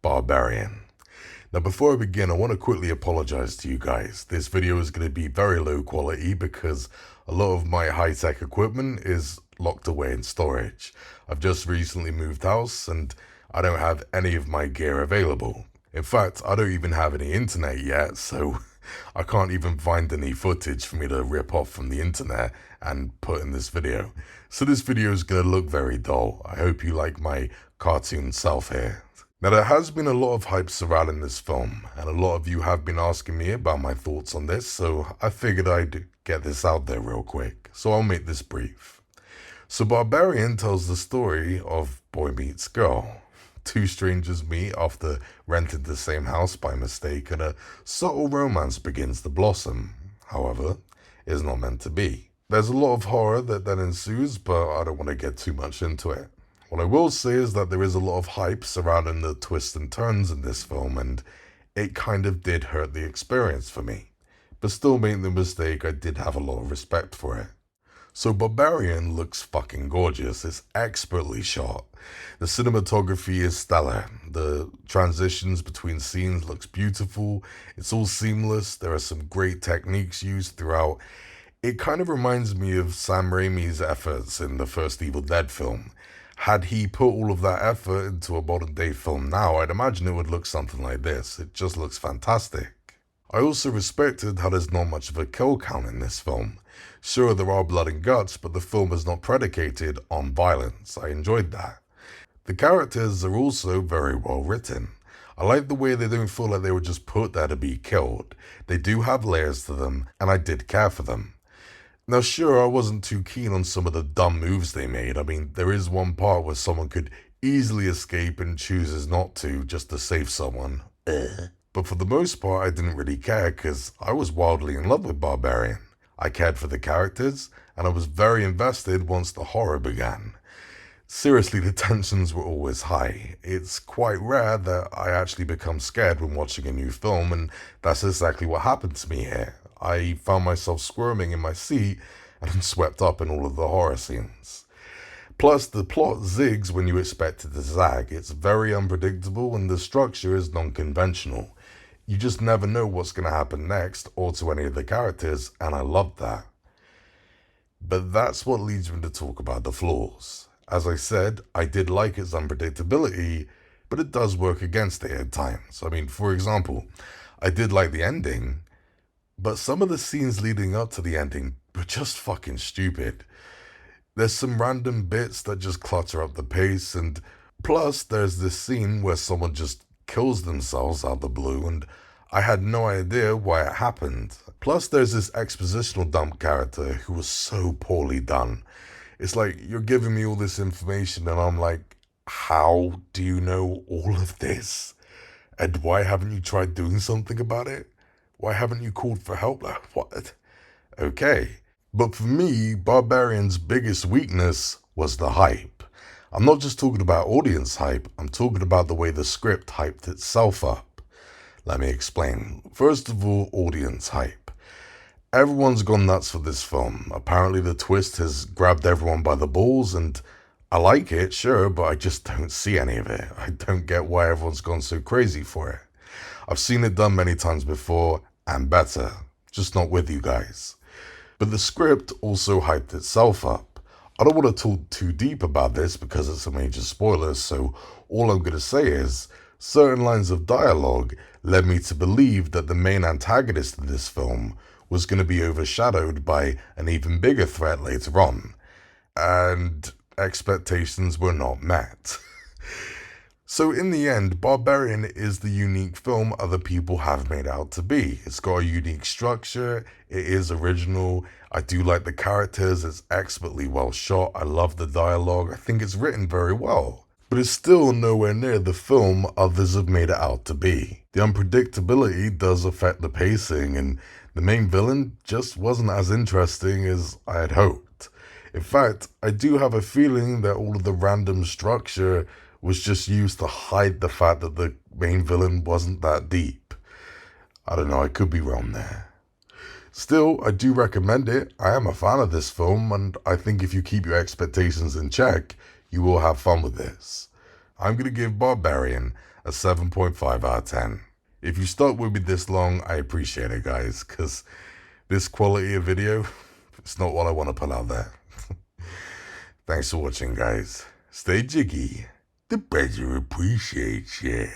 Barbarian. Now before I begin, I want to quickly apologize to you guys. This video is going to be very low quality because a lot of my high-tech equipment is locked away in storage. I've just recently moved house and I don't have any of my gear available. In fact, I don't even have any internet yet, so I can't even find any footage for me to rip off from the internet and put in this video. So this video is going to look very dull. I hope you like my cartoon self here. Now there has been a lot of hype surrounding this film, and a lot of you have been asking me about my thoughts on this, so I figured I'd get this out there real quick. So I'll make this brief. So Barbarian tells the story of boy meets girl. Two strangers meet after renting the same house by mistake, and a subtle romance begins to blossom. However, it is not meant to be. There's a lot of horror that then ensues, but I don't want to get too much into it. What I will say is that there is a lot of hype surrounding the twists and turns in this film, and it kind of did hurt the experience for me. But still making the mistake, I did have a lot of respect for it. So Barbarian looks fucking gorgeous. It's expertly shot. The cinematography is stellar. The transitions between scenes looks beautiful. It's all seamless. There are some great techniques used throughout. It kind of reminds me of Sam Raimi's efforts in the first Evil Dead film. Had he put all of that effort into a modern day film now, I'd imagine it would look something like this. It just looks fantastic. I also respected how there's not much of a kill count in this film. Sure, there are blood and guts, but the film is not predicated on violence. I enjoyed that. The characters are also very well written. I like the way they don't feel like they were just put there to be killed. They do have layers to them, and I did care for them. Now sure, I wasn't too keen on some of the dumb moves they made. I mean, there is one part where someone could easily escape and chooses not to just to save someone. But for the most part, I didn't really care because I was wildly in love with Barbarian. I cared for the characters, and I was very invested once the horror began. Seriously, the tensions were always high. It's quite rare that I actually become scared when watching a new film, and that's exactly what happened to me here. I found myself squirming in my seat and swept up in all of the horror scenes. Plus, the plot zigs when you expect it to zag. It's very unpredictable and the structure is non-conventional. You just never know what's going to happen next or to any of the characters, and I loved that. But that's what leads me to talk about the flaws. As I said, I did like its unpredictability, but it does work against it at times. I mean, for example, I did like the ending, but some of the scenes leading up to the ending were just fucking stupid. There's some random bits that just clutter up the pace, and plus there's this scene where someone just kills themselves out of the blue, and I had no idea why it happened. Plus there's this expositional dump character who was so poorly done. It's like, you're giving me all this information and I'm like, how do you know all of this? And why haven't you tried doing something about it? Why haven't you called for help? What? Okay. But for me, Barbarian's biggest weakness was the hype. I'm not just talking about audience hype, I'm talking about the way the script hyped itself up. Let me explain. First of all, audience hype. Everyone's gone nuts for this film. Apparently the twist has grabbed everyone by the balls, and I like it, sure, but I just don't see any of it. I don't get why everyone's gone so crazy for it. I've seen it done many times before, and better, just not with you guys. But the script also hyped itself up. I don't want to talk too deep about this because it's a major spoiler, so all I'm going to say is, certain lines of dialogue led me to believe that the main antagonist of this film was going to be overshadowed by an even bigger threat later on. And expectations were not met. So in the end, Barbarian is the unique film other people have made out to be. It's got a unique structure, it is original, I do like the characters, it's expertly well shot, I love the dialogue, I think it's written very well. But it's still nowhere near the film others have made it out to be. The unpredictability does affect the pacing, and the main villain just wasn't as interesting as I had hoped. In fact, I do have a feeling that all of the random structure was just used to hide the fact that the main villain wasn't that deep. I don't know, I could be wrong there. Still, I do recommend it. I am a fan of this film, and I think if you keep your expectations in check, you will have fun with this. I'm going to give Barbarian a 7.5 out of 10. If you stuck with me this long, I appreciate it, guys, because this quality of video, it's not what I want to put out there. Thanks for watching, guys. Stay jiggy. The badger appreciates you.